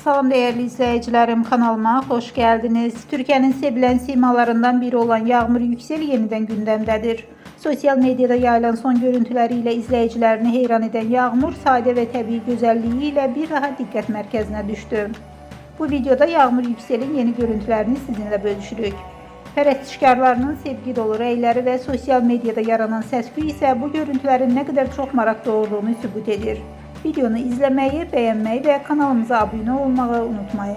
Salam değerli izleyicilerim, kanalıma hoş geldiniz. Türkiye'nin sevilen simalarından biri olan Yağmur Yüksel yeniden gündemdedir. Sosyal medyada yayılan son görüntüleriyle izleyicilerini heyran eden Yağmur, sade ve tabii güzelliğiyle bir daha dikkat merkezine düştü. Bu videoda Yağmur Yüksel'in yeni görüntülerini sizinle bölüşürük. Pərəstişkarlarının sevgi dolu rəyləri ve sosyal medyada yaranan səs-küy ise bu görüntülerin ne kadar çok merak doğurduğunu sübut edir. Videonu izlemeyi, beğenmeyi ve kanalımıza abone olmayı unutmayın.